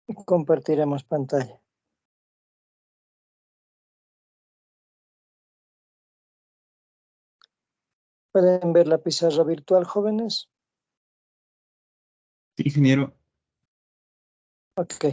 y compartiremos pantalla. ¿Pueden ver la pizarra virtual, jóvenes? Sí, ingeniero. Ok.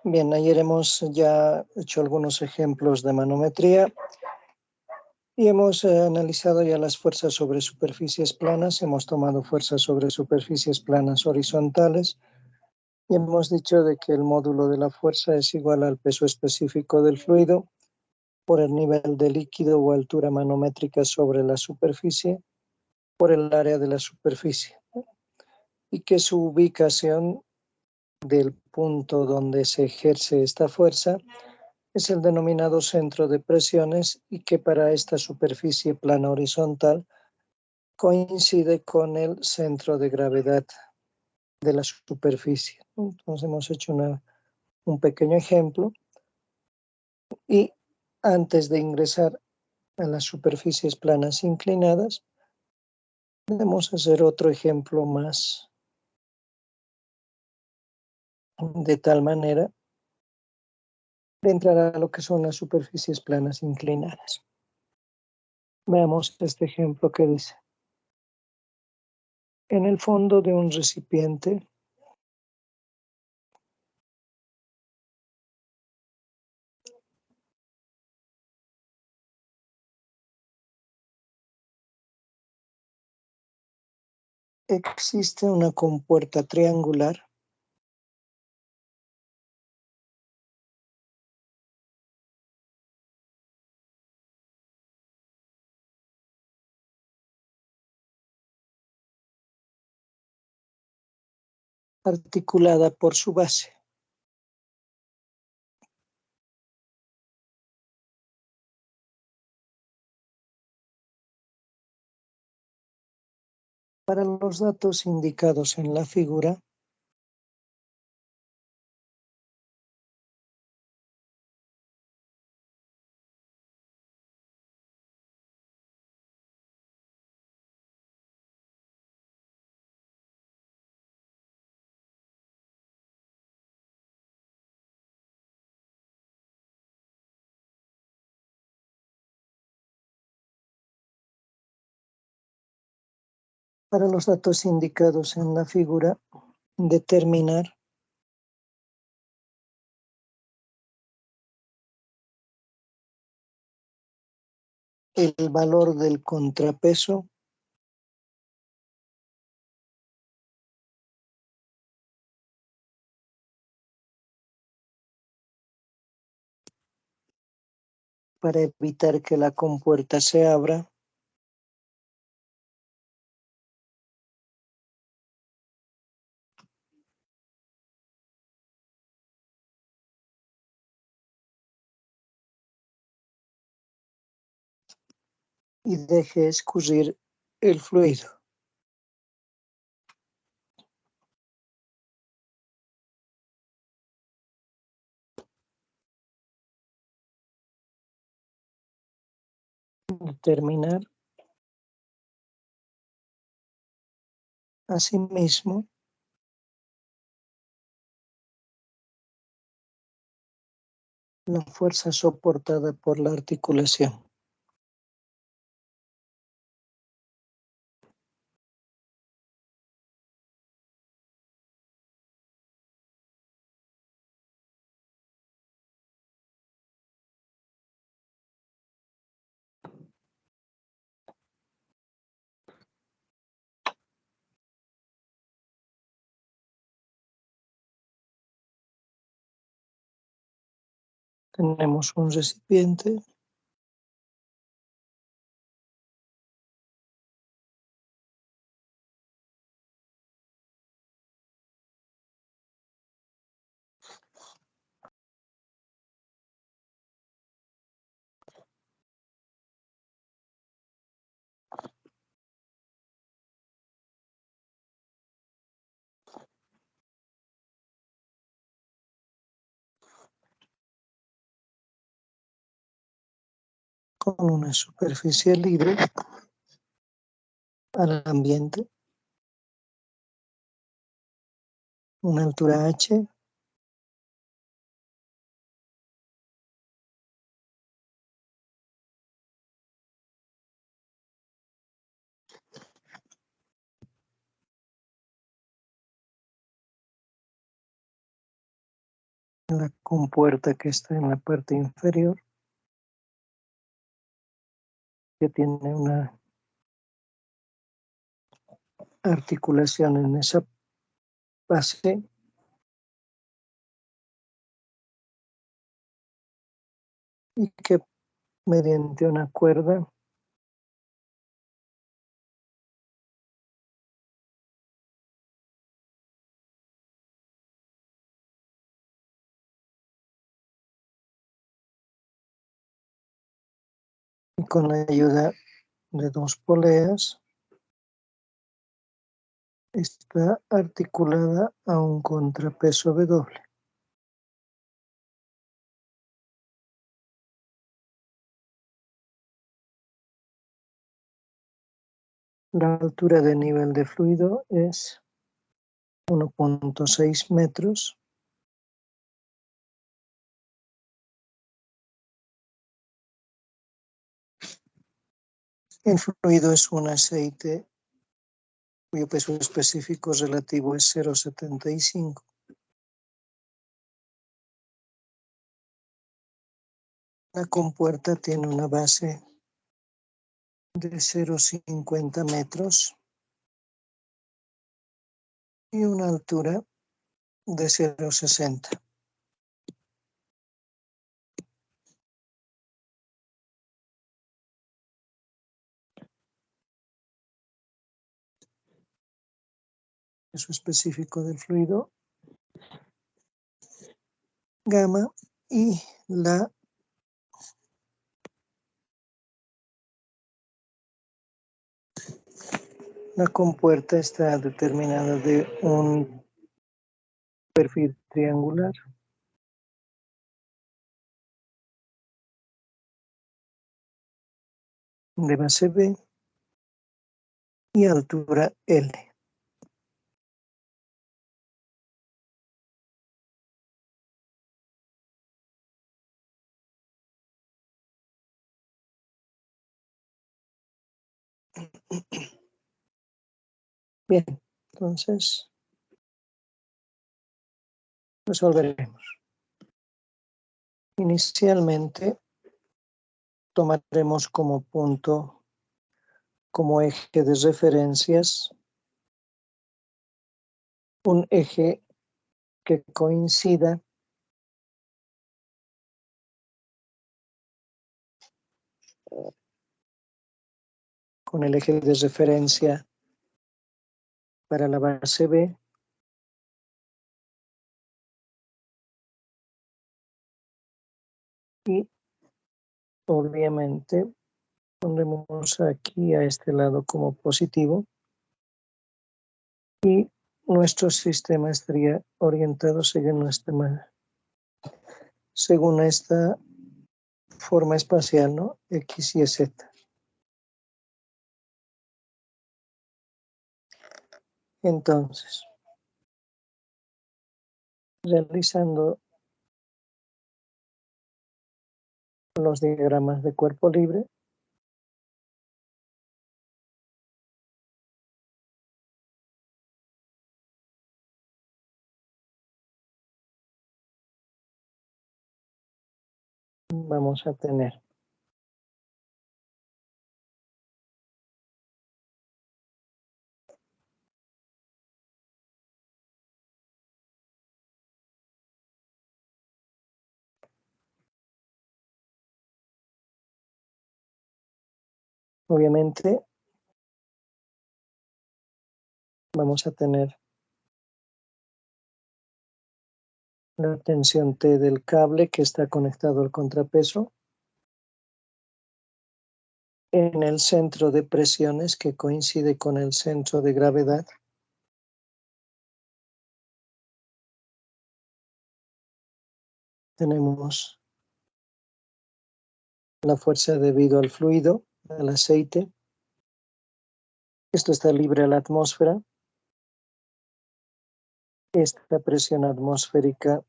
Bien, ayer hemos ya hecho algunos ejemplos de manometría y hemos analizado ya las fuerzas sobre superficies planas. Hemos tomado fuerzas sobre superficies planas horizontales y hemos dicho de que el módulo de la fuerza es igual al peso específico del fluido por el nivel de líquido o altura manométrica sobre la superficie por el área de la superficie, y que su ubicación del punto donde se ejerce esta fuerza es el denominado centro de presiones y que para esta superficie plana horizontal coincide con el centro de gravedad de la superficie. Entonces hemos hecho un pequeño ejemplo y antes de ingresar a las superficies planas inclinadas, debemos hacer otro ejemplo más, de tal manera de entrar a lo que son las superficies planas inclinadas. Veamos este ejemplo que dice: en el fondo de un recipiente existe una compuerta triangular articulada por su base. Para los datos indicados en la figura, para los datos indicados en la figura, determinar el valor del contrapeso para evitar que la compuerta se abra y deje escurrir el fluido. Determinar asimismo la fuerza soportada por la articulación. Tenemos un recipiente con una superficie libre al ambiente, una altura h, la compuerta que está en la parte inferior, que tiene una articulación en esa base, y que mediante una cuerda y con la ayuda de dos poleas está articulada a un contrapeso W. La altura de nivel de fluido es 1.6 metros. El fluido es un aceite cuyo peso específico relativo es 0,75. La compuerta tiene una base de 0,50 metros y una altura de 0,60. Peso específico del fluido, gamma, y la compuerta está determinada de un perfil triangular de base B y altura L. Bien, entonces resolveremos. Inicialmente tomaremos como punto, como eje de referencias, un eje que coincida con el eje de referencia para la base B y obviamente pondremos aquí a este lado como positivo y nuestro sistema estaría orientado según esta forma espacial, ¿no? X y Z. Entonces, realizando los diagramas de cuerpo libre, vamos a tener obviamente vamos a tener la tensión T del cable que está conectado al contrapeso en el centro de presiones que coincide con el centro de gravedad. Tenemos la fuerza debido al fluido, al aceite. Esto está libre a la atmósfera. Esta presión atmosférica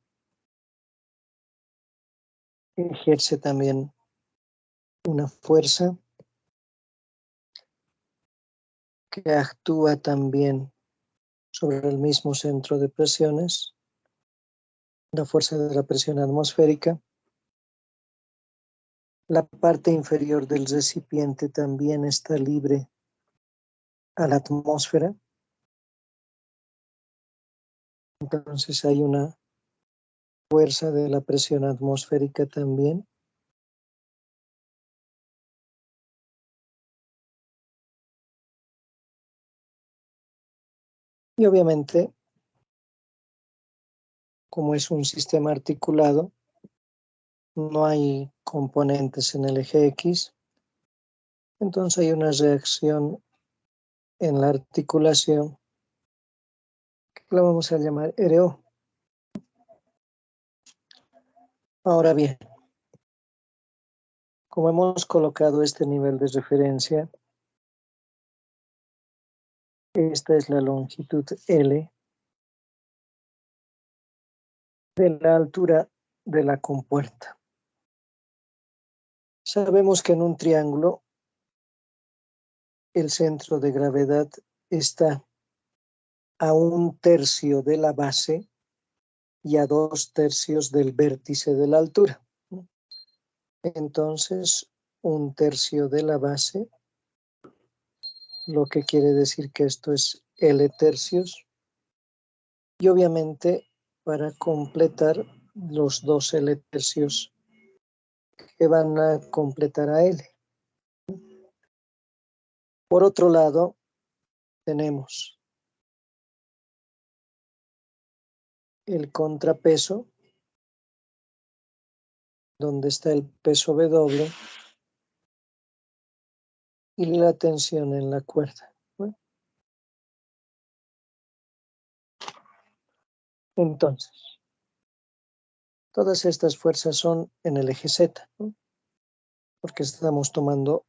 ejerce también una fuerza que actúa también sobre el mismo centro de presiones, la fuerza de la presión atmosférica. La parte inferior del recipiente también está libre a la atmósfera. Entonces hay una fuerza de la presión atmosférica también. Y obviamente, como es un sistema articulado, no hay componentes en el eje X, entonces hay una reacción en la articulación que la vamos a llamar RO. Ahora bien, como hemos colocado este nivel de referencia, esta es la longitud L de la altura de la compuerta. Sabemos que en un triángulo el centro de gravedad está a 1/3 de la base y a 2/3 del vértice de la altura. Entonces, 1/3 de la base, lo que quiere decir que esto es L tercios. Y obviamente, para completar los 2 L tercios que van a completar a L. Por otro lado, tenemos el contrapeso, donde está el peso W, y la tensión en la cuerda. ¿No? Entonces, todas estas fuerzas son en el eje Z, ¿no? Porque estamos tomando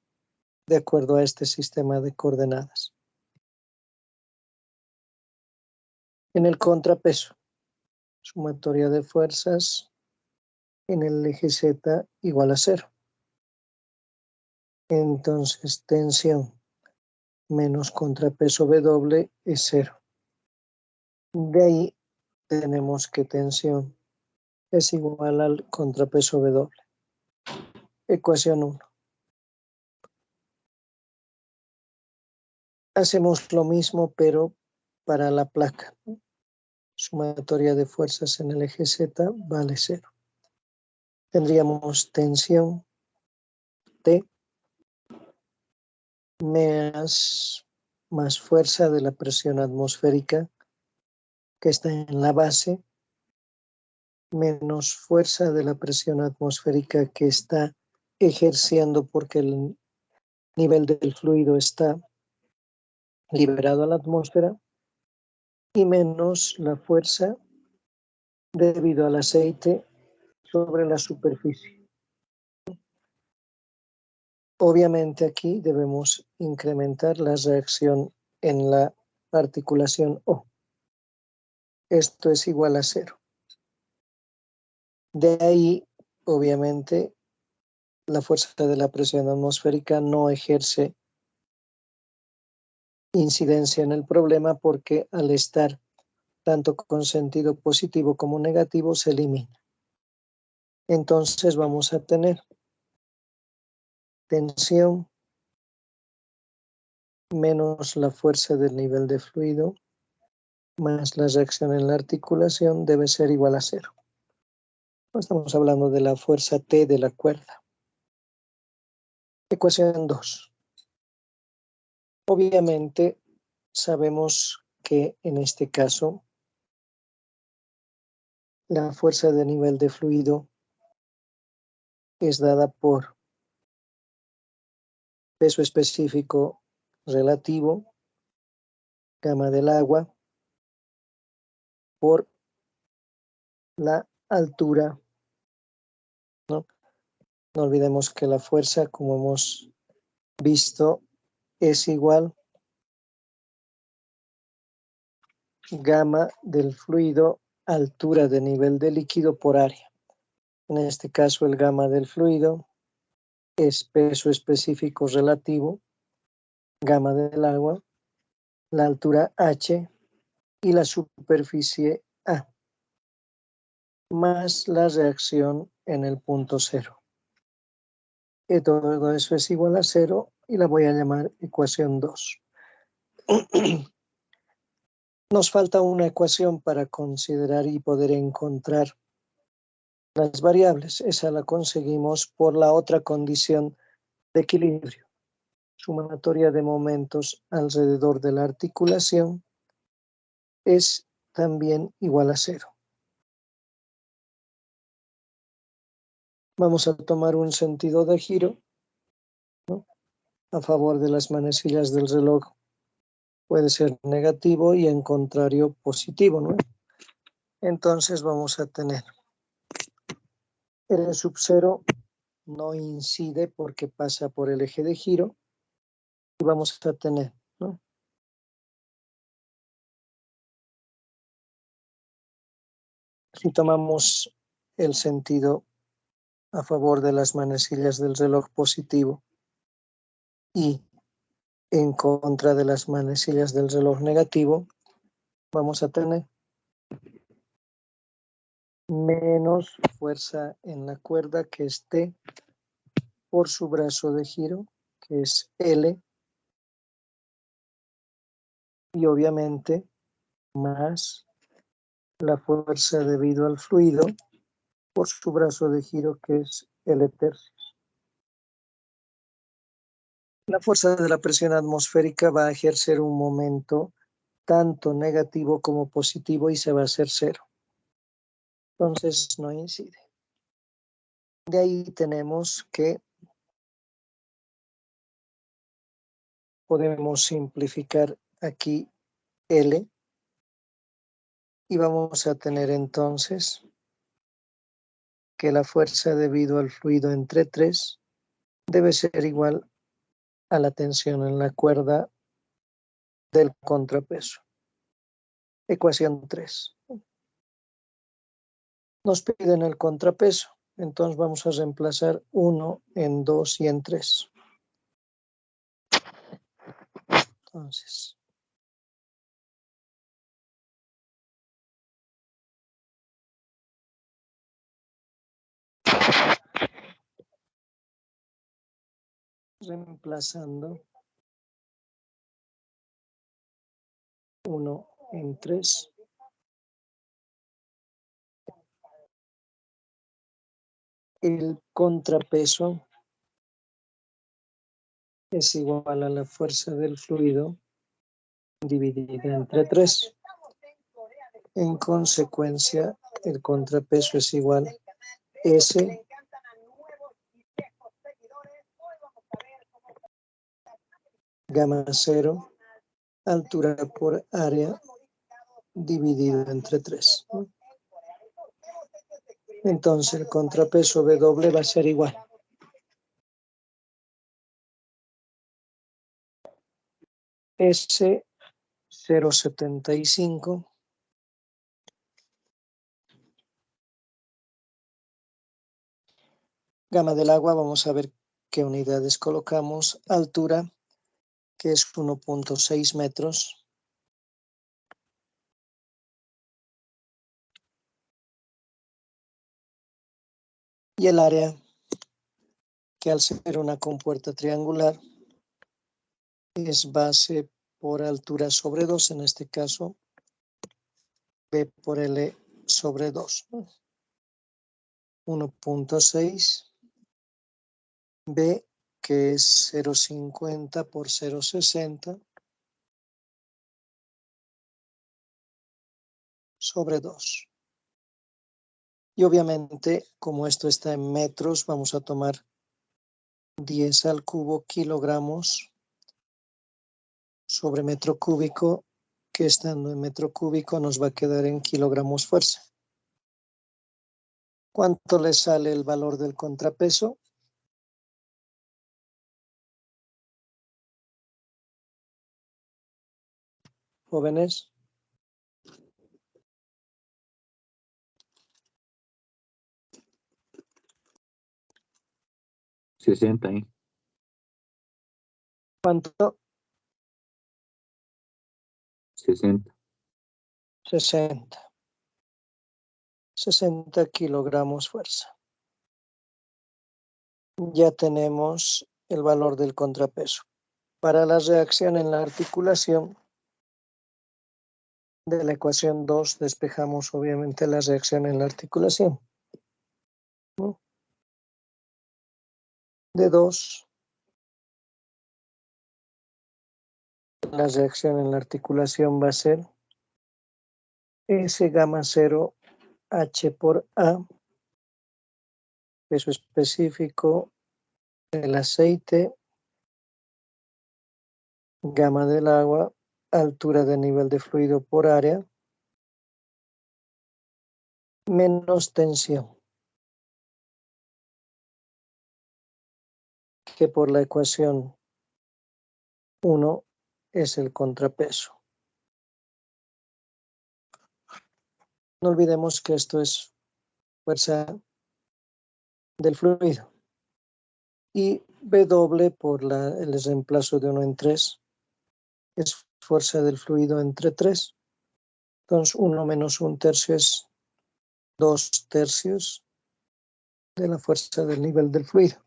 de acuerdo a este sistema de coordenadas. En el contrapeso, sumatoria de fuerzas en el eje Z igual a 0. Entonces, tensión menos contrapeso W es 0. De ahí tenemos que tensión es igual al contrapeso W. Ecuación 1. Hacemos lo mismo, pero para la placa. Sumatoria de fuerzas en el eje Z vale 0. Tendríamos tensión T más fuerza de la presión atmosférica que está en la base, menos fuerza de la presión atmosférica que está ejerciendo porque el nivel del fluido está liberado a la atmósfera, y menos la fuerza debido al aceite sobre la superficie. Obviamente aquí debemos incrementar la reacción en la articulación O. Esto es igual a 0. De ahí, obviamente, la fuerza de la presión atmosférica no ejerce incidencia en el problema porque al estar tanto con sentido positivo como negativo se elimina. Entonces vamos a tener tensión menos la fuerza del nivel de fluido más la reacción en la articulación debe ser igual a 0. Estamos hablando de la fuerza T de la cuerda. Ecuación 2. Obviamente sabemos que en este caso la fuerza de nivel de fluido es dada por peso específico relativo, gama del agua, por la altura, ¿no? No olvidemos que la fuerza, como hemos visto, es igual gamma del fluido, altura de nivel de líquido por área. En este caso, el gamma del fluido es peso específico relativo, gamma del agua, la altura H y la superficie A, más la reacción en el punto cero. Y todo eso es igual a 0 y la voy a llamar ecuación 2. Nos falta una ecuación para considerar y poder encontrar las variables. Esa la conseguimos por la otra condición de equilibrio. Sumatoria de momentos alrededor de la articulación es también igual a 0. Vamos a tomar un sentido de giro, ¿no?, a favor de las manecillas del reloj. Puede ser negativo y en contrario positivo, ¿no? Entonces vamos a tener R sub 0 no incide porque pasa por el eje de giro y vamos a tener, ¿no?, si tomamos el sentido a favor de las manecillas del reloj positivo y en contra de las manecillas del reloj negativo, vamos a tener menos fuerza en la cuerda, que es T, por su brazo de giro, que es L, y obviamente más la fuerza debido al fluido por su brazo de giro, que es L tercios. La fuerza de la presión atmosférica va a ejercer un momento tanto negativo como positivo y se va a hacer 0. Entonces no incide. De ahí tenemos que podemos simplificar aquí L y vamos a tener entonces que la fuerza debido al fluido entre 3 debe ser igual a la tensión en la cuerda del contrapeso. Ecuación 3. Nos piden el contrapeso, entonces vamos a reemplazar 1 en 2 y en 3. Entonces, reemplazando 1 en 3, el contrapeso es igual a la fuerza del fluido dividida entre 3. En consecuencia, el contrapeso es igual a S gamma 0, altura por área, dividido entre 3. Entonces el contrapeso W va a ser igual S 0,75 gamma del agua. Vamos a ver qué unidades colocamos. Altura, que es 1.6 metros. Y el área, que al ser una compuerta triangular es base por altura sobre 2, en este caso B por L sobre 2. 1.6, B, que es 0.50 por 0.60 sobre 2. Y obviamente, como esto está en metros, vamos a tomar 10 al cubo kilogramos sobre metro cúbico, que estando en metro cúbico nos va a quedar en kilogramos fuerza. ¿Cuánto le sale el valor del contrapeso? jóvenes? ¿60? ¿Cuánto? 60. 60. 60 kilogramos fuerza. Ya tenemos el valor del contrapeso. Para la reacción en la articulación de la ecuación 2, despejamos obviamente la reacción en la articulación. ¿No? De 2, la reacción en la articulación va a ser S gamma 0 H por A, peso específico del aceite, gamma del agua, altura de nivel de fluido por área, menos tensión, que por la ecuación 1 es el contrapeso. No olvidemos que esto es fuerza del fluido. Y W por el reemplazo de 1 en 3 es fuerza del fluido entre 3. Entonces 1 menos 1/3 es 2/3 de la fuerza del nivel del fluido.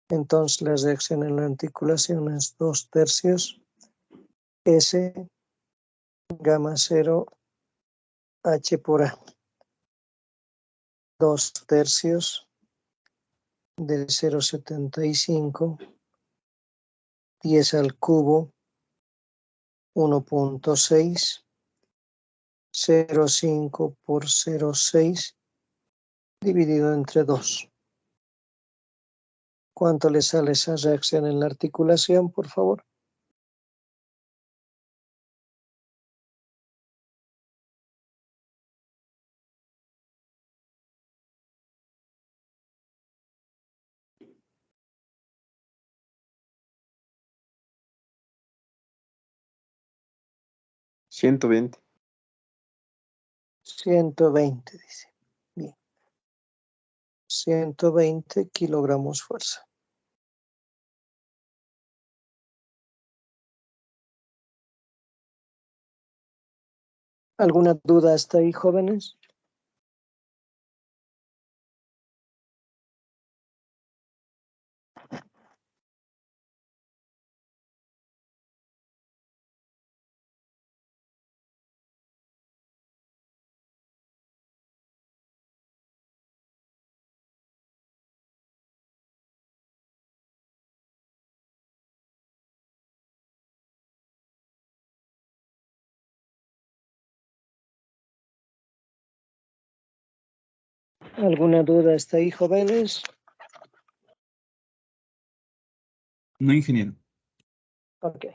Entonces la reacción en la articulación es 2/3 S gamma 0 H por A. 2/3 de 0,75, 10 al cubo, 1.6, 0,5 por 0,6 dividido entre 2. ¿Cuánto le sale esa reacción en la articulación, por favor? ¿120? 120, dice. Bien. 120 kilogramos fuerza. ¿Alguna duda hasta ahí, jóvenes? ¿Alguna duda hasta ahí, jóvenes? No, ingeniero. Ok.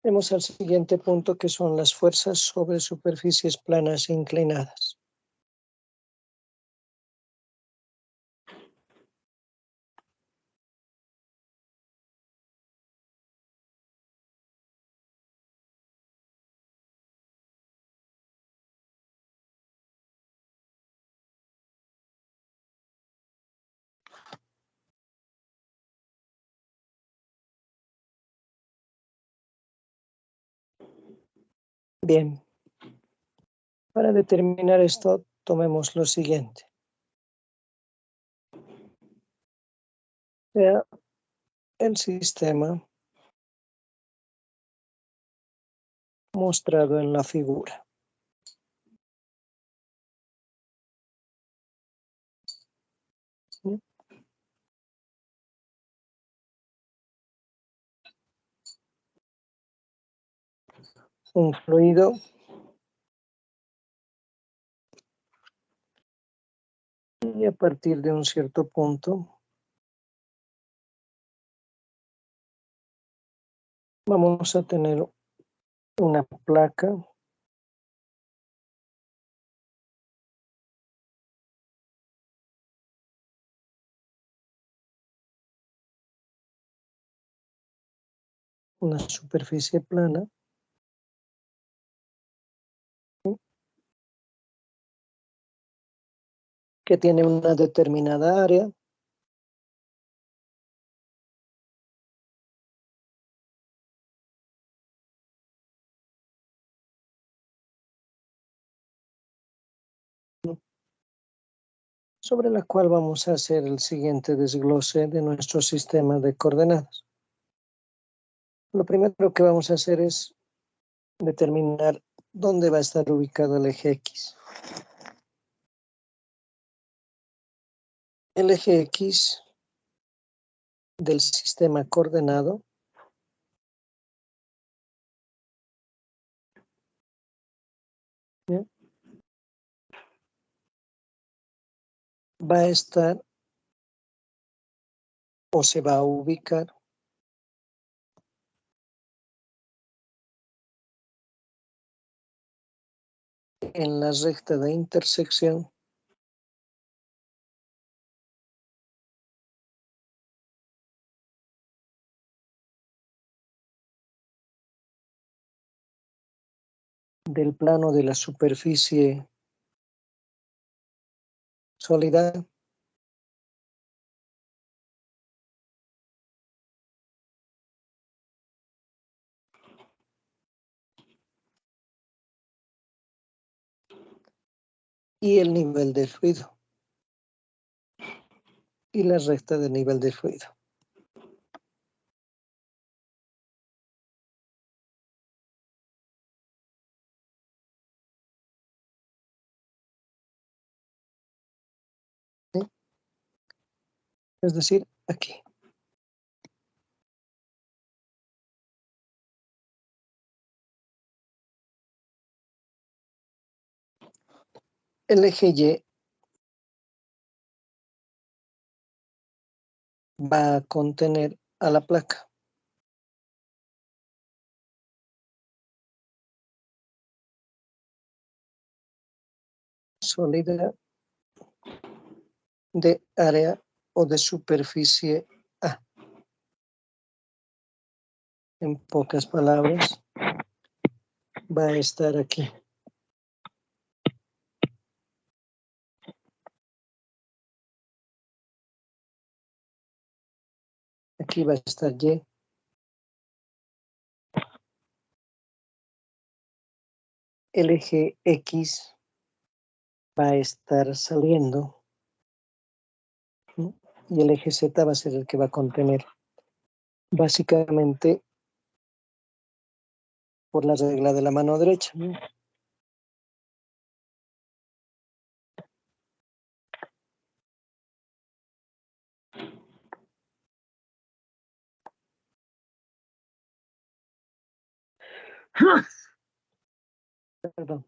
Vamos al siguiente punto, que son las fuerzas sobre superficies planas e inclinadas. Bien. Para determinar esto, tomemos lo siguiente. Sea el sistema mostrado en la figura. Un fluido y a partir de un cierto punto vamos a tener una placa una superficie plana que tiene una determinada área sobre la cual vamos a hacer el siguiente desglose de nuestro sistema de coordenadas. Lo primero que vamos a hacer es determinar dónde va a estar ubicado el eje X. El eje X del sistema coordenado va a estar o se va a ubicar en la recta de intersección del plano de la superficie sólida y el nivel del fluido y la recta del nivel del fluido. ¿Sí? Es decir, aquí. El eje Y va a contener a la placa. Sólida de área o de superficie A. En pocas palabras, va a estar aquí. Aquí va a estar Y. El eje X va a estar saliendo, ¿no? Y el eje Z va a ser el que va a contener. Básicamente por la regla de la mano derecha, ¿no? Perdón.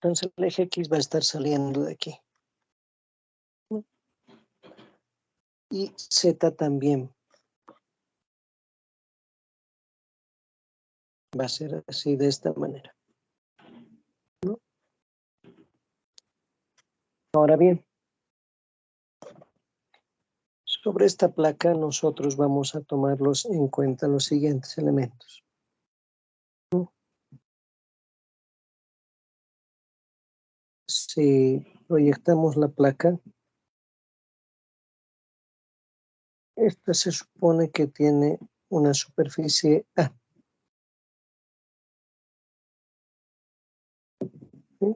Entonces el eje X va a estar saliendo de aquí, ¿no? Y Z también va a ser así, de esta manera, ¿no? Ahora bien, sobre esta placa nosotros vamos a tomarlos en cuenta los siguientes elementos, ¿no? Si proyectamos la placa, esta se supone que tiene una superficie A, ¿sí?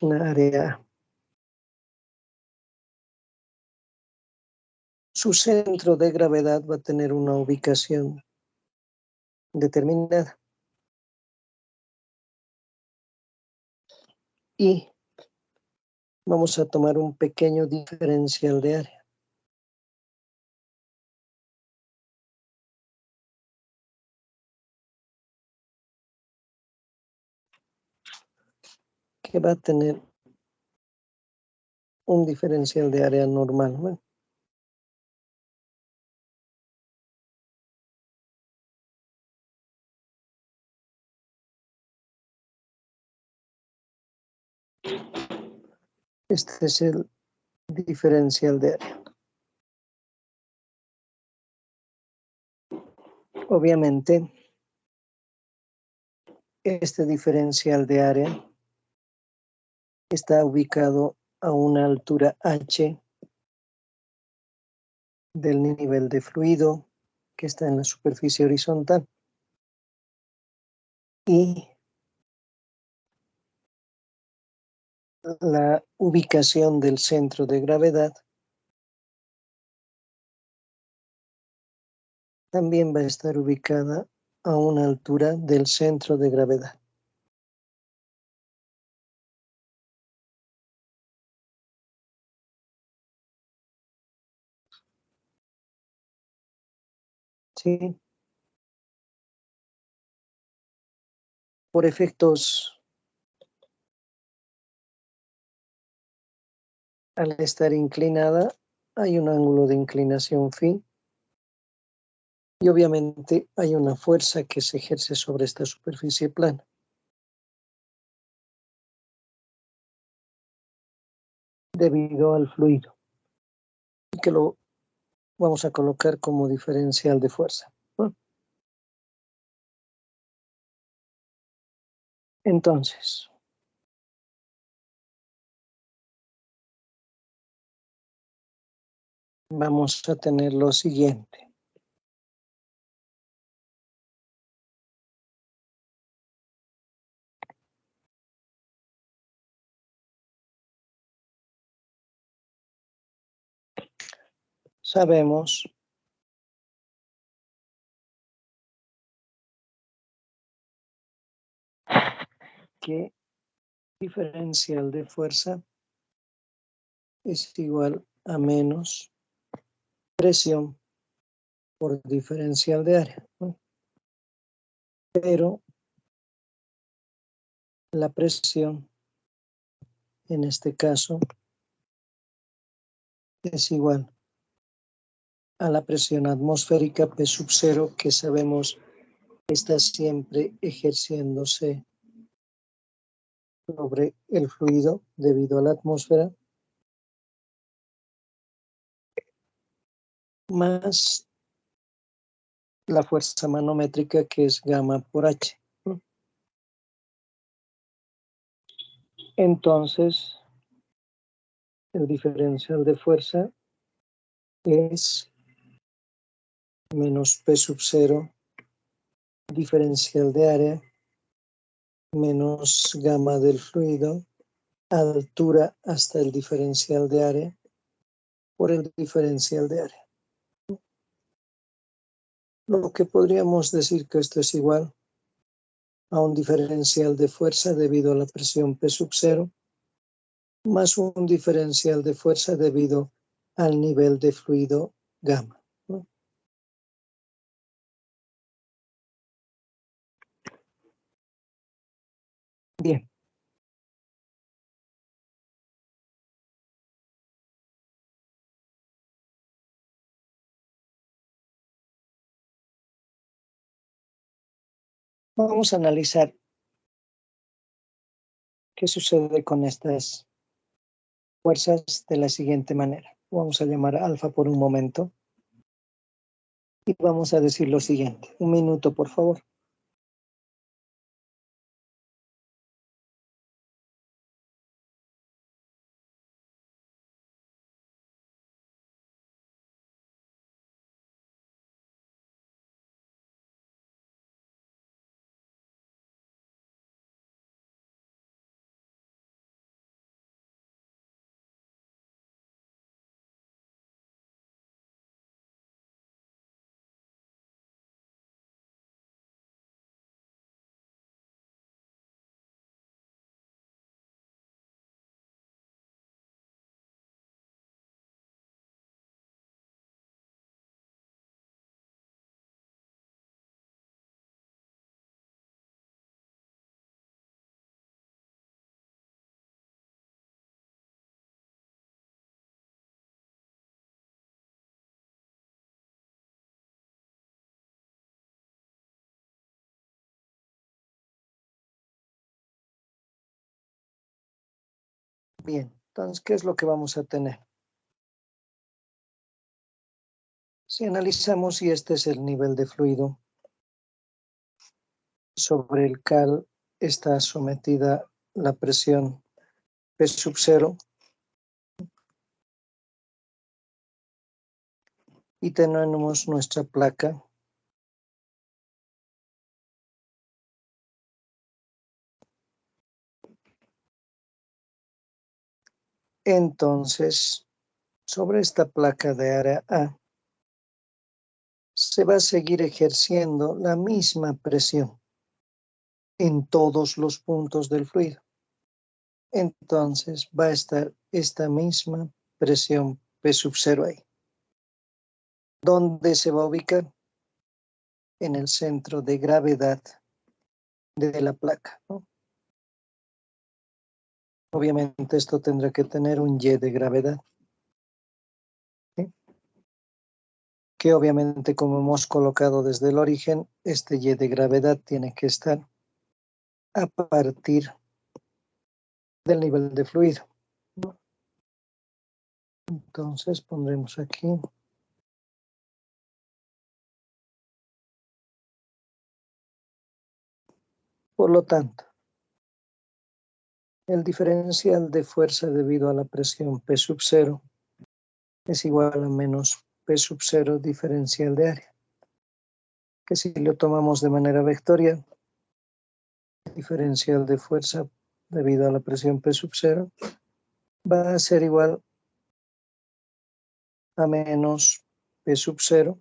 Una área A. Su centro de gravedad va a tener una ubicación determinada. Y vamos a tomar un pequeño diferencial de área. Que va a tener un diferencial de área normal, ¿no? Este es el diferencial de área. Obviamente, este diferencial de área está ubicado a una altura h del nivel de fluido que está en la superficie horizontal. Y la ubicación del centro de gravedad también va a estar ubicada a una altura del centro de gravedad. ¿Sí? Por efectos, al estar inclinada, hay un ángulo de inclinación phi y obviamente hay una fuerza que se ejerce sobre esta superficie plana. Debido al fluido, y que lo vamos a colocar como diferencial de fuerza. Entonces, vamos a tener lo siguiente. Sabemos que diferencial de fuerza es igual a menos presión por diferencial de área, ¿no? Pero la presión, en este caso, es igual a la presión atmosférica P sub 0, que sabemos está siempre ejerciéndose sobre el fluido debido a la atmósfera, más la fuerza manométrica, que es gamma por H. Entonces, el diferencial de fuerza es menos P sub 0, diferencial de área, menos gamma del fluido, altura hasta el diferencial de área, por el diferencial de área. Lo que podríamos decir que esto es igual a un diferencial de fuerza debido a la presión P sub 0, más un diferencial de fuerza debido al nivel de fluido gamma, ¿no? Bien. Vamos a analizar qué sucede con estas fuerzas de la siguiente manera. Vamos a llamar alfa por un momento y vamos a decir lo siguiente. Un minuto, por favor. Bien, Entonces, ¿qué es lo que vamos a tener? Si analizamos si este es el nivel de fluido sobre el cual está sometida la presión P sub 0 y tenemos nuestra placa entonces sobre esta placa de área A se va a seguir ejerciendo la misma presión en todos los puntos del fluido. Entonces va a estar esta misma presión P sub 0 ahí. ¿Dónde se va a ubicar? En el centro de gravedad de la placa, ¿no? Obviamente esto tendrá que tener un Y de gravedad, ¿sí? Que obviamente como hemos colocado desde el origen, este Y de gravedad tiene que estar a partir del nivel de fluido, ¿no? Entonces pondremos aquí. Por lo tanto, el diferencial de fuerza debido a la presión P sub 0 es igual a menos P sub 0 diferencial de área, que si lo tomamos de manera vectorial, el diferencial de fuerza debido a la presión P sub 0 va a ser igual a menos P sub 0.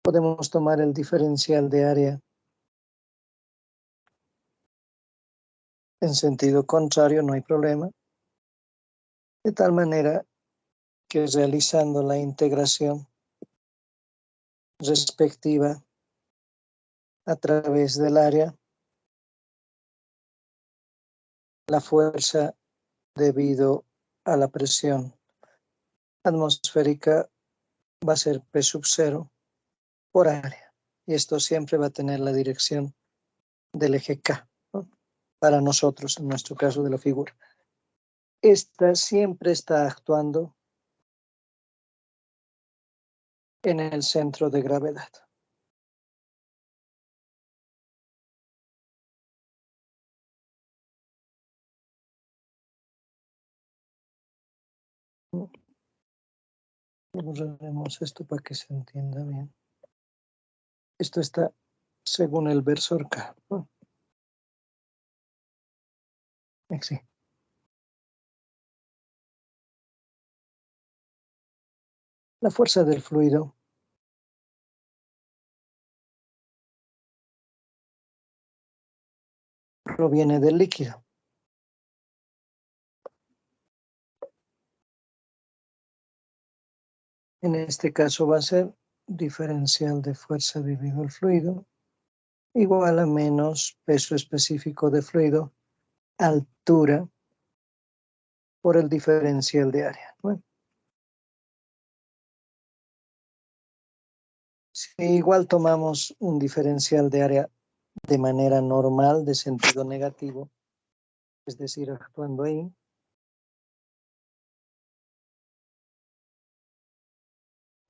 Podemos tomar el diferencial de área en sentido contrario, no hay problema. De tal manera que realizando la integración respectiva a través del área, la fuerza debido a la presión atmosférica va a ser P sub 0 por área. Y esto siempre va a tener la dirección del eje K, ¿no? Para nosotros, en nuestro caso de la figura. Esta siempre está actuando en el centro de gravedad. Borraremos esto para que se entienda bien. Esto está según el versor K, ¿no? Sí. La fuerza del fluido proviene del líquido. En este caso va a ser diferencial de fuerza dividido el fluido igual a menos peso específico de fluido, altura por el diferencial de área. Bueno, si igual tomamos un diferencial de área de manera normal, de sentido negativo, es decir, actuando ahí,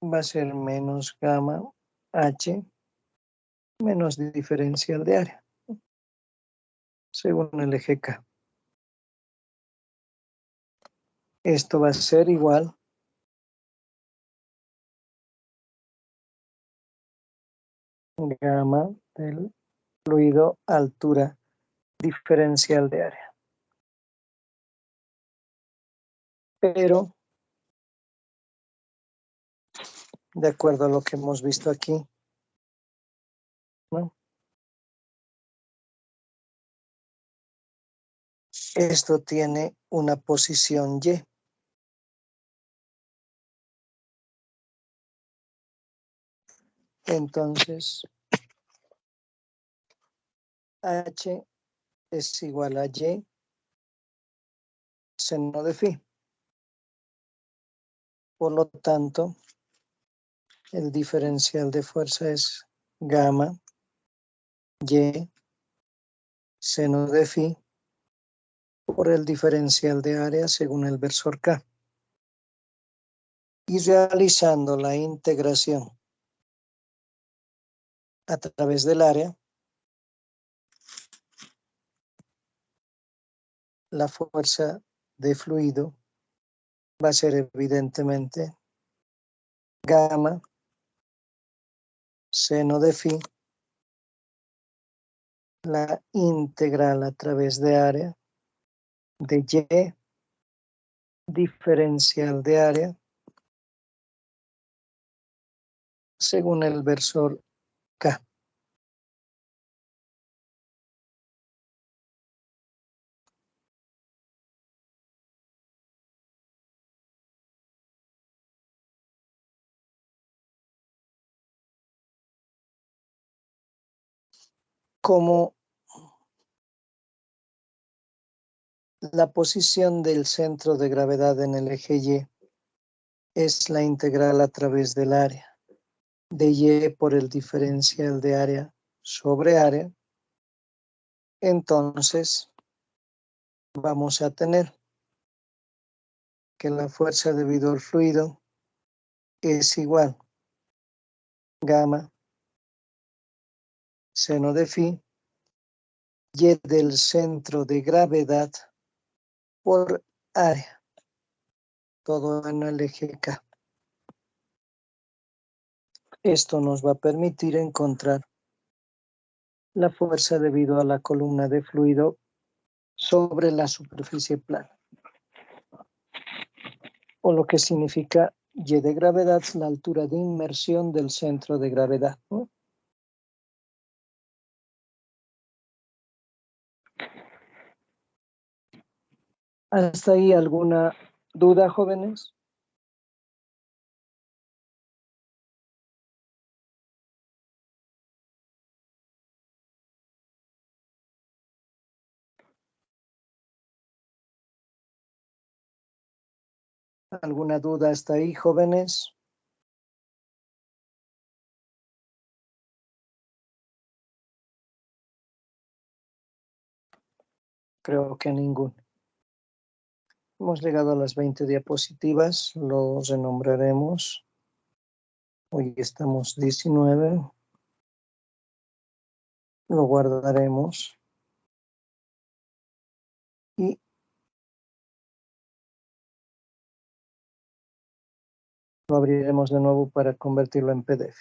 va a ser menos gamma H menos diferencial de área, según el eje K. Esto va a ser igual gamma del fluido altura diferencial de área. Pero, de acuerdo a lo que hemos visto aquí, ¿no? Esto tiene una posición Y. Entonces, H es igual a Y seno de phi. Por lo tanto, el diferencial de fuerza es gamma Y seno de phi por el diferencial de área según el versor K. Y realizando la integración a través del área, la fuerza de fluido va a ser evidentemente gamma seno de phi, la integral a través de área de Y diferencial de área según el versor K. Como la posición del centro de gravedad en el eje Y es la integral a través del área de Y por el diferencial de área sobre área, entonces vamos a tener que la fuerza debido al fluido es igual gamma seno de phi Y del centro de gravedad por área, todo en el eje K. Esto nos va a permitir encontrar la fuerza debido a la columna de fluido sobre la superficie plana, o lo que significa Y de gravedad, la altura de inmersión del centro de gravedad, ¿no? ¿Hasta ahí alguna duda, jóvenes? ¿Alguna duda hasta ahí, jóvenes? Creo que ninguno. Hemos llegado a las 20 diapositivas, los renombraremos. Hoy estamos 19. Lo guardaremos y lo abriremos de nuevo para convertirlo en PDF.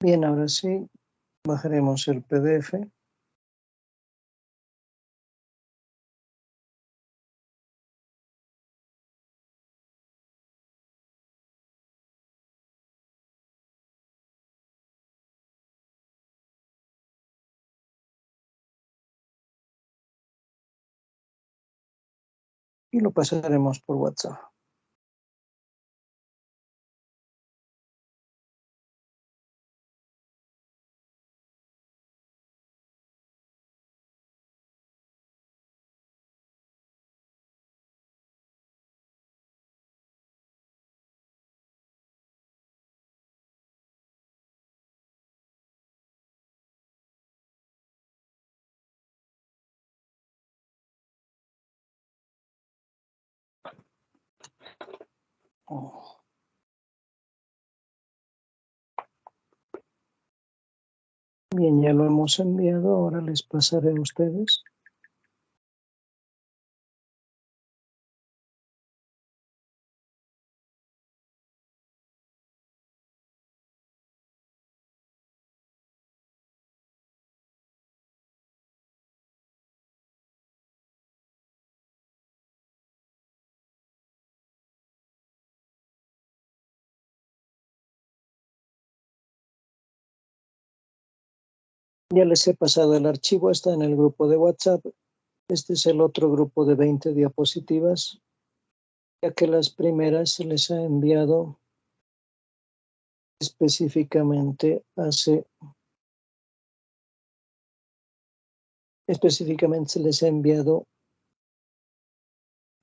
Bien, ahora sí, bajaremos el PDF. Y lo pasaremos por WhatsApp. Bien, ya lo hemos enviado, ahora les pasaré a ustedes. Ya les he pasado el archivo, está en el grupo de WhatsApp. Este es el otro grupo de 20 diapositivas, ya que las primeras se les ha enviado específicamente se les ha enviado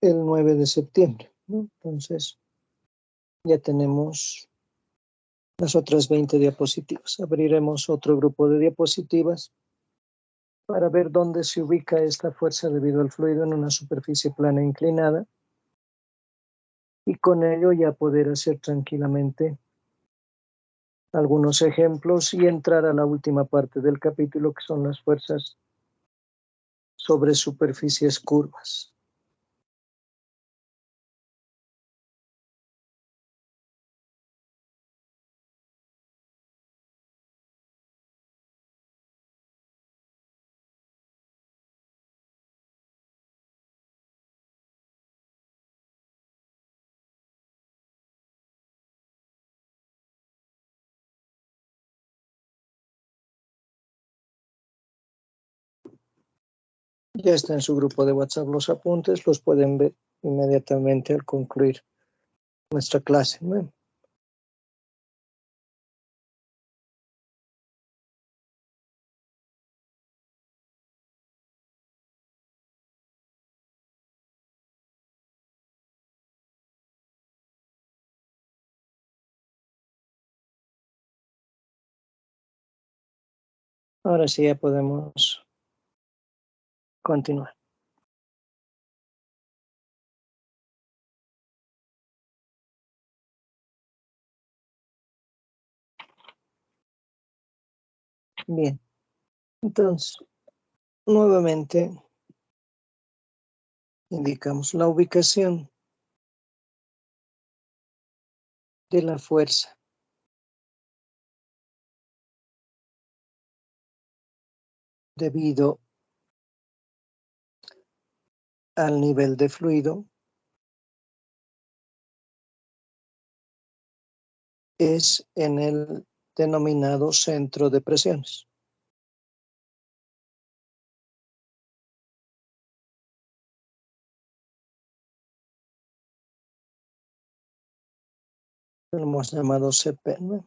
el 9 de septiembre, ¿no? Entonces, ya tenemos las otras 20 diapositivas. Abriremos otro grupo de diapositivas para ver dónde se ubica esta fuerza debido al fluido en una superficie plana inclinada y con ello ya poder hacer tranquilamente algunos ejemplos y entrar a la última parte del capítulo, que son las fuerzas sobre superficies curvas. Ya está en su grupo de WhatsApp los apuntes, los pueden ver inmediatamente al concluir nuestra clase, ¿no? Ahora sí ya podemos continuar. Bien, entonces, nuevamente indicamos la ubicación de la fuerza debido al nivel de fluido es en el denominado centro de presiones. Lo hemos llamado CP, ¿no?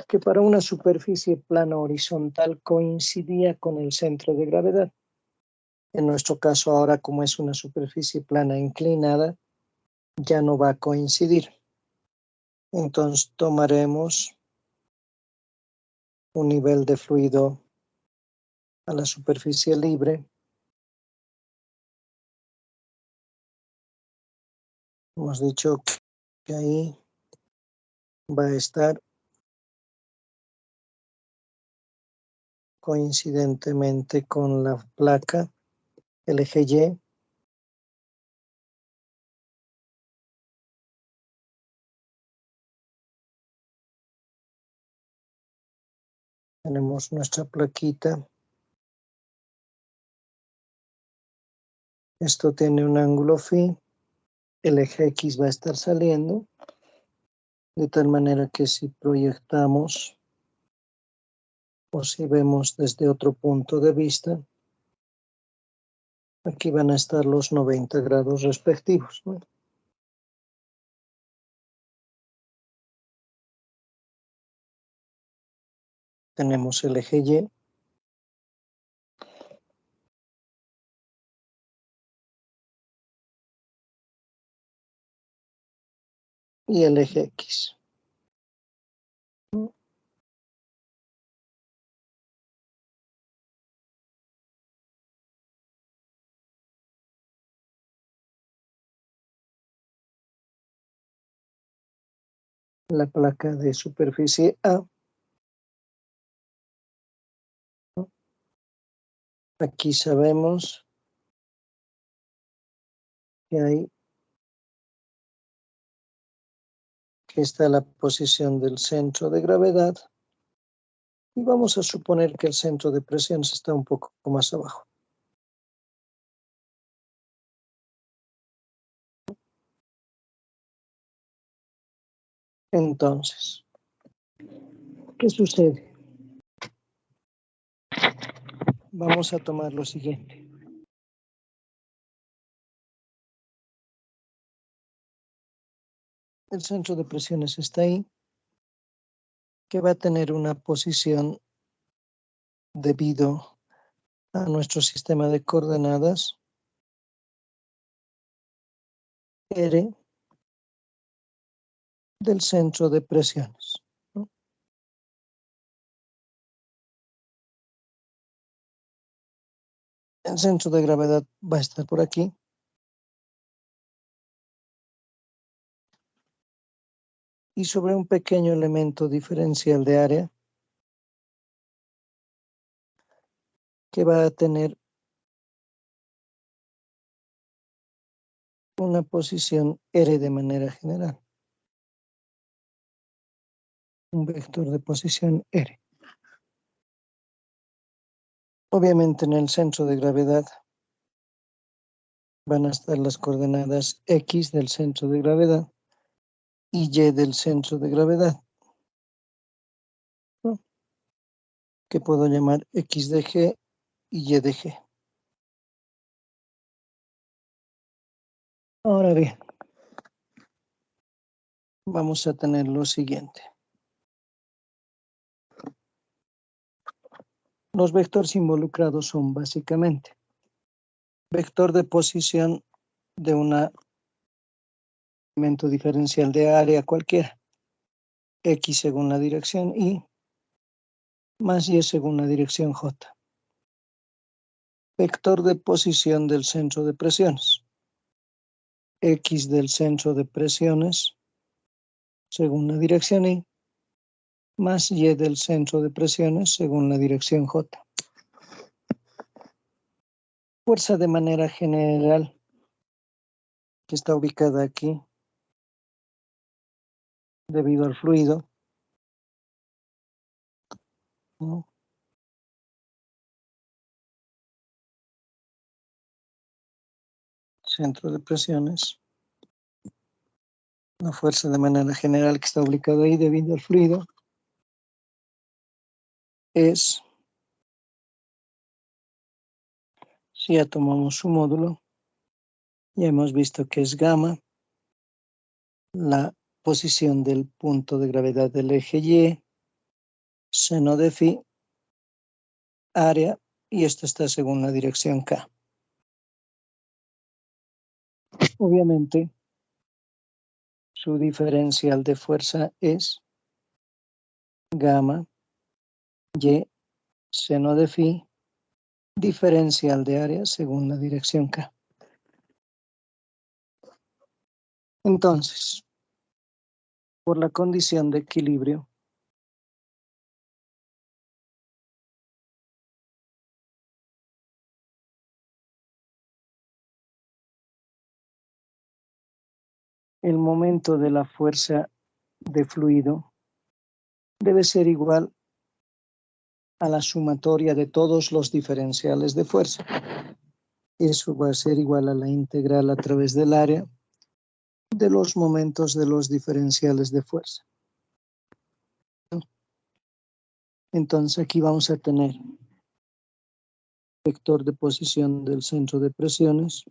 Que para una superficie plana horizontal coincidía con el centro de gravedad. En nuestro caso ahora, como es una superficie plana inclinada, ya no va a coincidir. Entonces tomaremos un nivel de fluido a la superficie libre. Hemos dicho que ahí va a estar coincidentemente con la placa, el eje Y. Tenemos nuestra plaquita. Esto tiene un ángulo phi. El eje X va a estar saliendo, de tal manera que si proyectamos o si vemos desde otro punto de vista, aquí van a estar los 90 grados respectivos, ¿no? Tenemos el eje Y el eje X. La placa de superficie A. Aquí sabemos que está la posición del centro de gravedad y vamos a suponer que el centro de presiones está un poco más abajo. Entonces, ¿qué sucede? vamos a tomar lo siguiente. El centro de presiones está ahí, que va a tener una posición debido a nuestro sistema de coordenadas R del centro de presiones, ¿no? El centro de gravedad va a estar por aquí. Y sobre un pequeño elemento diferencial de área que va a tener una posición R de manera general. Un vector de posición R. Obviamente en el centro de gravedad van a estar las coordenadas X del centro de gravedad y Y del centro de gravedad, ¿no? Que puedo llamar X de G y Y de G. Ahora bien, vamos a tener lo siguiente. Los vectores involucrados son básicamente vector de posición de un elemento diferencial de área cualquiera, X según la dirección Y, más Y según la dirección J. Vector de posición del centro de presiones, X del centro de presiones según la dirección Y, más Y del centro de presiones según la dirección J. Fuerza de manera general, que está ubicada aquí, debido al fluido, ¿no? Centro de presiones. La fuerza de manera general que está ubicada ahí debido al fluido es, si ya tomamos su módulo, ya hemos visto que es gamma, la posición del punto de gravedad del eje Y, seno de phi, área, y esto está según la dirección K. Obviamente, su diferencial de fuerza es gamma Y seno de phi, diferencial de área según la dirección K. Entonces, por la condición de equilibrio, el momento de la fuerza de fluido debe ser igual a la sumatoria de todos los diferenciales de fuerza. Eso va a ser igual a la integral a través del área de los momentos de los diferenciales de fuerza. Entonces aquí vamos a tener vector de posición del centro de presiones,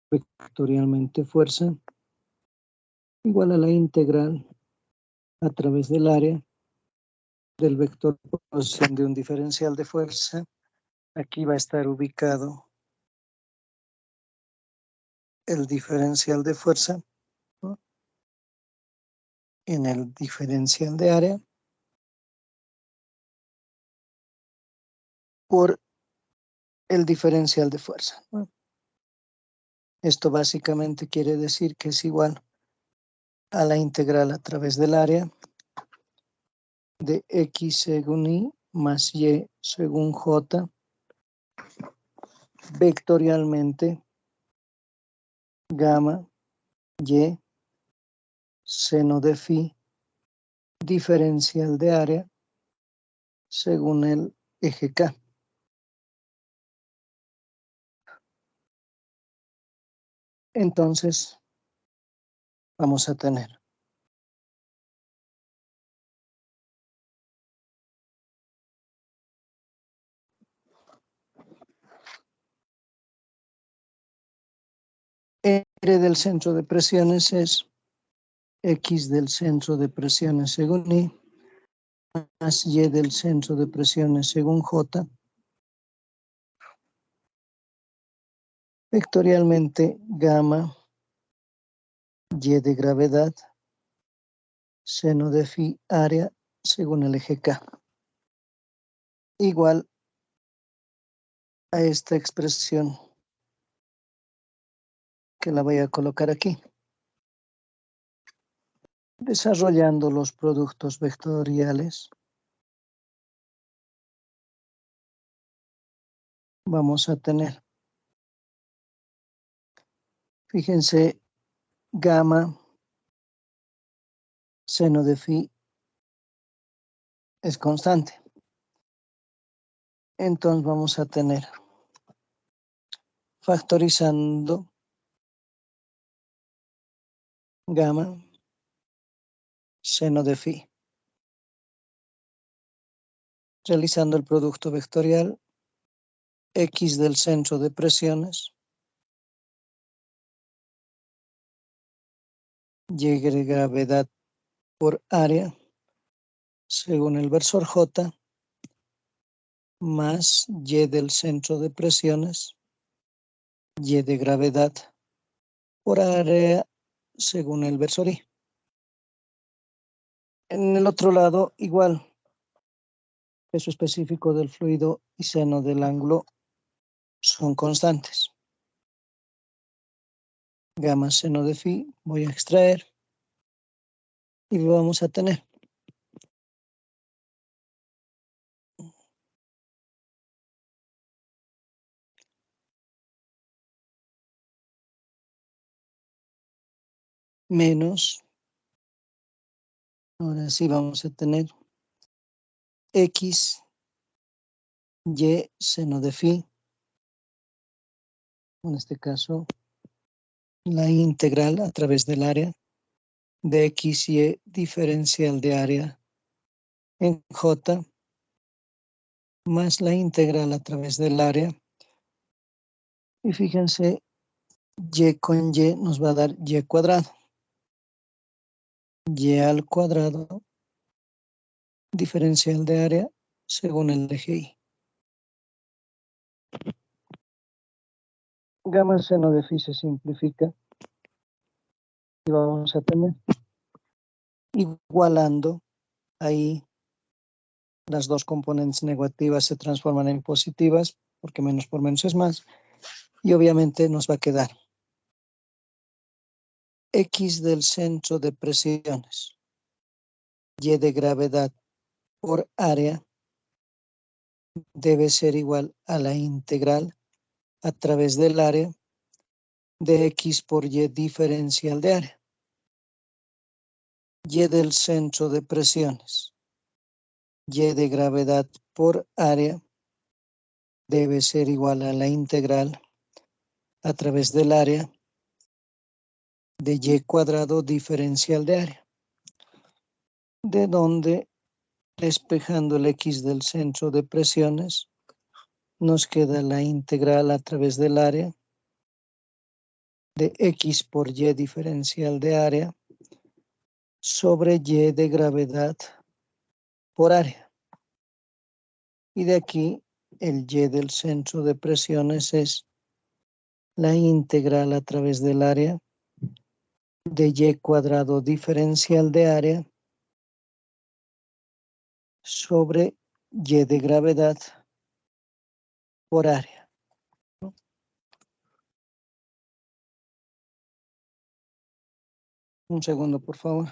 vectorialmente fuerza, igual a la integral a través del área del vector de posición de un diferencial de fuerza. Aquí va a estar ubicado el diferencial de fuerza, ¿no? En el diferencial de área por el diferencial de fuerza, ¿no? Esto básicamente quiere decir que es igual a la integral a través del área de X según Y más Y según J vectorialmente gamma Y seno de phi diferencial de área según el eje K. Entonces, vamos a tener R del centro de presiones es X del centro de presiones según Y más Y del centro de presiones según J. Vectorialmente gamma Y de gravedad seno de phi área según el eje K. Igual a esta expresión que la voy a colocar aquí. Desarrollando los productos vectoriales, vamos a tener, fíjense, gamma seno de phi es constante. Entonces vamos a tener, factorizando gamma seno de phi, realizando el producto vectorial X del centro de presiones, Y de gravedad por área, según el versor J, más Y del centro de presiones, Y de gravedad por área, según el versor I. En el otro lado, igual, peso específico del fluido y seno del ángulo son constantes. Gamma seno de phi voy a extraer y lo vamos a tener. Menos, ahora sí vamos a tener X, Y seno de phi, en este caso la integral a través del área de X, Y diferencial de área en J, más la integral a través del área. Y fíjense, Y con Y nos va a dar Y cuadrado. Y al cuadrado diferencial de área según el eje Y. Gamma seno de phi se simplifica y vamos a tener igualando ahí las dos componentes negativas se transforman en positivas porque menos por menos es más y obviamente nos va a quedar X del centro de presiones Y de gravedad por área debe ser igual a la integral a través del área de X por Y diferencial de área. Y del centro de presiones Y de gravedad por área debe ser igual a la integral a través del área de Y cuadrado diferencial de área, de donde despejando el X del centro de presiones nos queda la integral a través del área de X por Y diferencial de área sobre Y de gravedad por área. Y de aquí el Y del centro de presiones es la integral a través del área de Y cuadrado diferencial de área sobre Y de gravedad por área. Un segundo, por favor.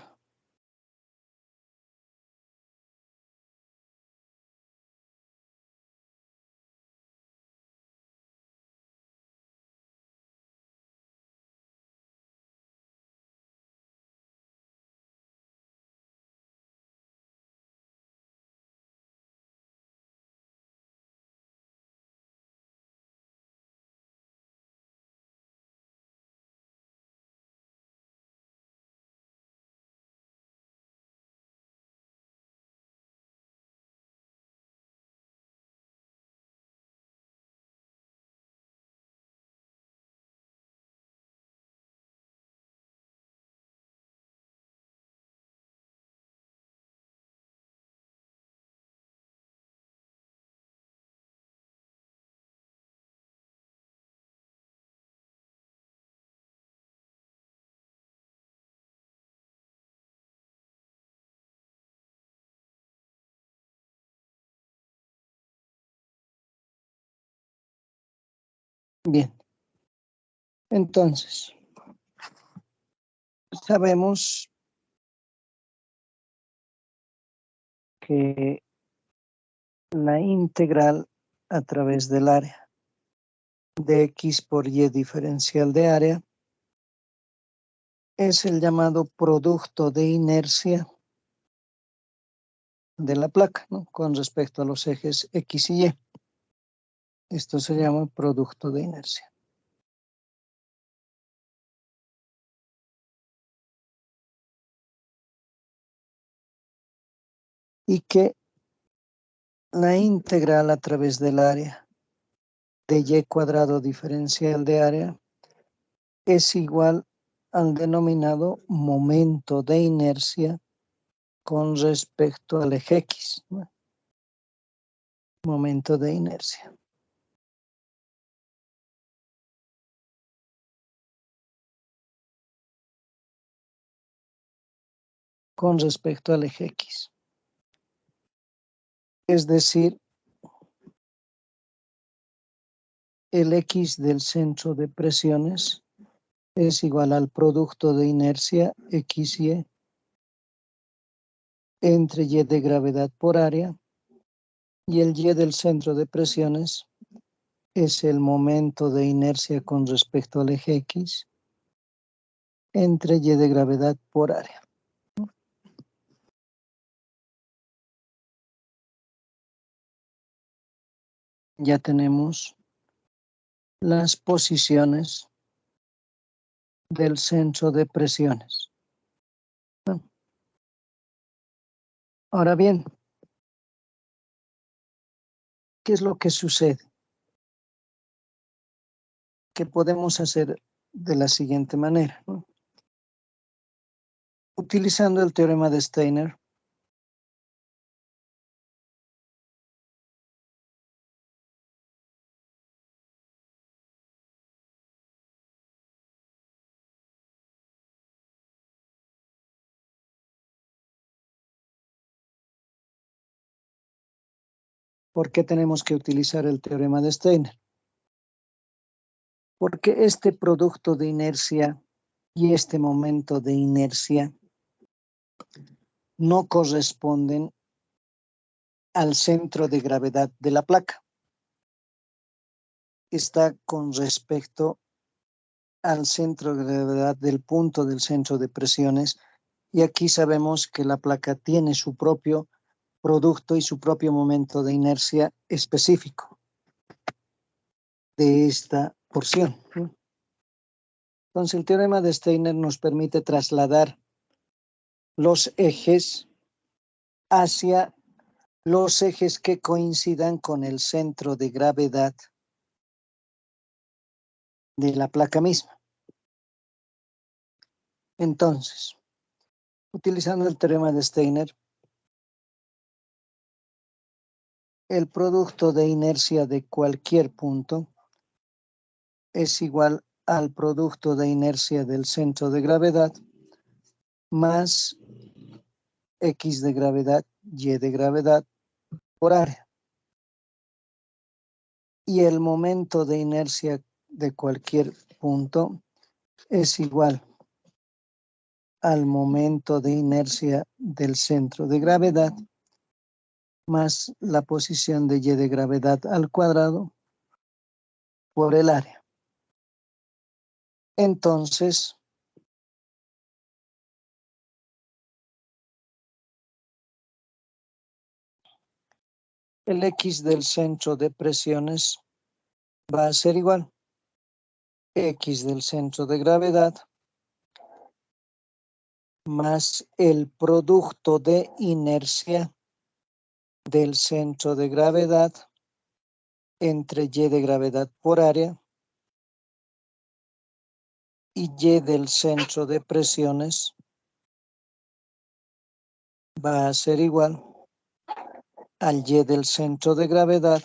Bien. Entonces, sabemos que la integral a través del área de x por y diferencial de área es el llamado producto de inercia de la placa, ¿no? Con respecto a los ejes X y Y. Esto se llama producto de inercia. Y que la integral a través del área de y cuadrado diferencial de área es igual al denominado momento de inercia con respecto al eje X, ¿no? Momento de inercia. Con respecto al eje X. Es decir, el X del centro de presiones es igual al producto de inercia XY entre Y de gravedad por área, y el Y del centro de presiones es el momento de inercia con respecto al eje X entre Y de gravedad por área. Ya tenemos las posiciones del centro de presiones. Ahora bien, ¿qué es lo que sucede? Que podemos hacer de la siguiente manera, ¿no? Utilizando el teorema de Steiner, ¿por qué tenemos que utilizar el teorema de Steiner? Porque este producto de inercia y este momento de inercia no corresponden al centro de gravedad de la placa. Está con respecto al centro de gravedad del punto del centro de presiones, y aquí sabemos que la placa tiene su propio producto y su propio momento de inercia específico de esta porción. Entonces, el teorema de Steiner nos permite trasladar los ejes hacia los ejes que coincidan con el centro de gravedad de la placa misma. Entonces, utilizando el teorema de Steiner, el producto de inercia de cualquier punto es igual al producto de inercia del centro de gravedad más X de gravedad, Y de gravedad por área. Y el momento de inercia de cualquier punto es igual al momento de inercia del centro de gravedad más la posición de Y de gravedad al cuadrado por el área. Entonces, el X del centro de presiones va a ser igual X del centro de gravedad más el producto de inercia del centro de gravedad entre Y de gravedad por área y Y del centro de presiones va a ser igual al Y del centro de gravedad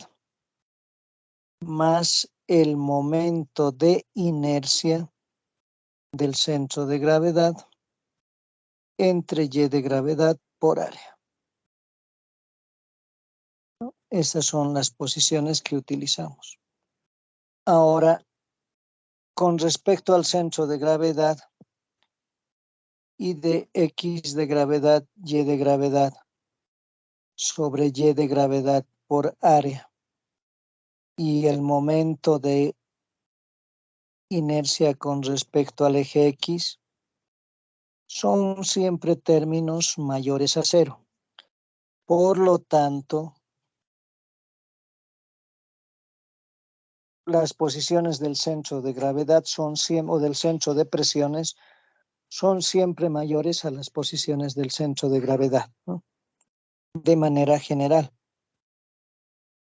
más el momento de inercia del centro de gravedad entre Y de gravedad por área. Estas son las posiciones que utilizamos. Ahora, con respecto al centro de gravedad y de X de gravedad, Y de gravedad, sobre Y de gravedad por área, y el momento de inercia con respecto al eje X, son siempre términos mayores a cero. Por lo tanto, las posiciones del centro de gravedad son siempre, o del centro de presiones, son siempre mayores a las posiciones del centro de gravedad, ¿no? De manera general.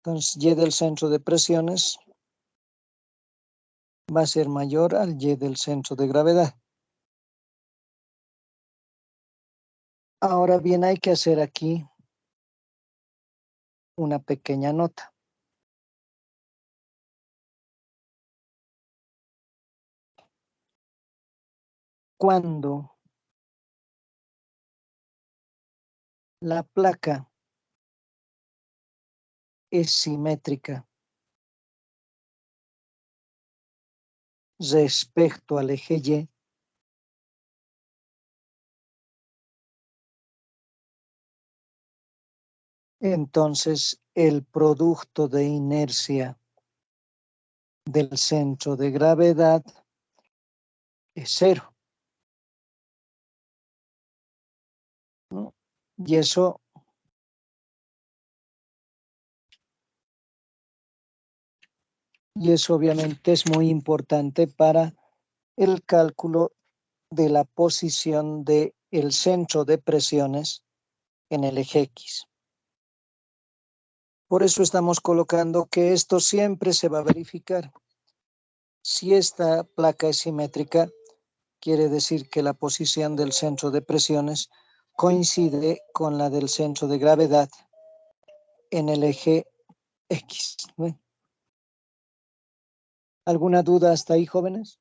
Entonces, Y del centro de presiones va a ser mayor al Y del centro de gravedad. Ahora bien, hay que hacer aquí una pequeña nota. Cuando la placa es simétrica respecto al eje Y, entonces el producto de inercia del centro de gravedad es cero, ¿no? Y eso obviamente es muy importante para el cálculo de la posición del centro de presiones en el eje X. Por eso estamos colocando que esto siempre se va a verificar. Si esta placa es simétrica, quiere decir que la posición del centro de presiones coincide con la del centro de gravedad en el eje X, ¿no? ¿Alguna duda hasta ahí, jóvenes?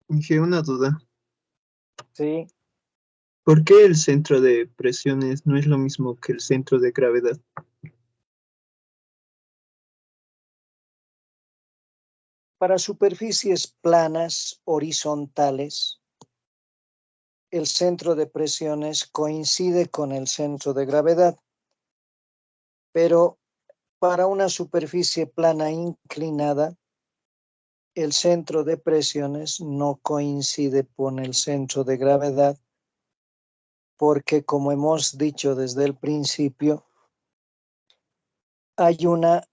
Dije una duda. Sí. ¿Por qué el centro de presiones no es lo mismo que el centro de gravedad? Para superficies planas horizontales, el centro de presiones coincide con el centro de gravedad, pero para una superficie plana inclinada, el centro de presiones no coincide con el centro de gravedad, porque como hemos dicho desde el principio, hay una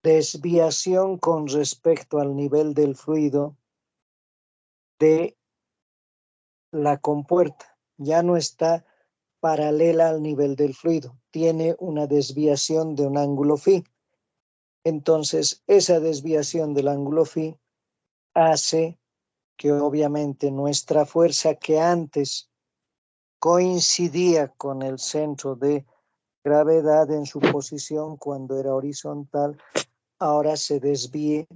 desviación con respecto al nivel del fluido de la compuerta. Ya no está paralela al nivel del fluido, tiene una desviación de un ángulo phi. Entonces, esa desviación del ángulo phi hace que obviamente nuestra fuerza, que antes coincidía con el centro de gravedad en su posición cuando era horizontal, ahora se desvíe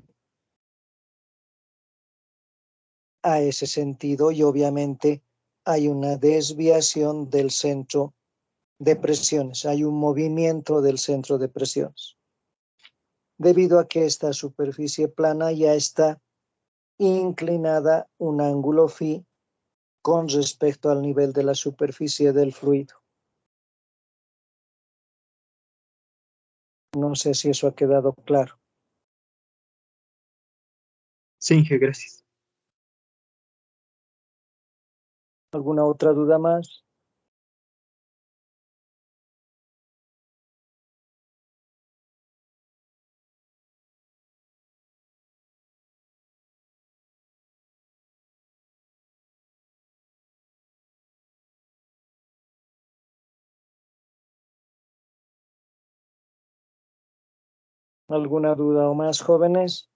a ese sentido, y obviamente hay una desviación del centro de presiones, hay un movimiento del centro de presiones, debido a que esta superficie plana ya está inclinada un ángulo phi con respecto al nivel de la superficie del fluido. No sé si eso ha quedado claro. Sí, Inge, gracias. ¿Alguna otra duda más? ¿Alguna duda o más, jóvenes?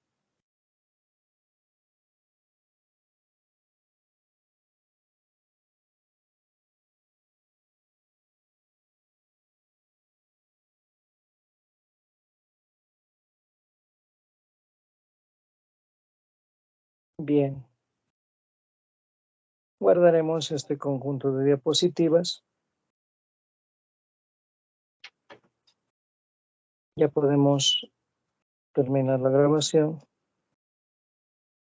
Bien. Guardaremos este conjunto de diapositivas Ya podemos terminar la grabación.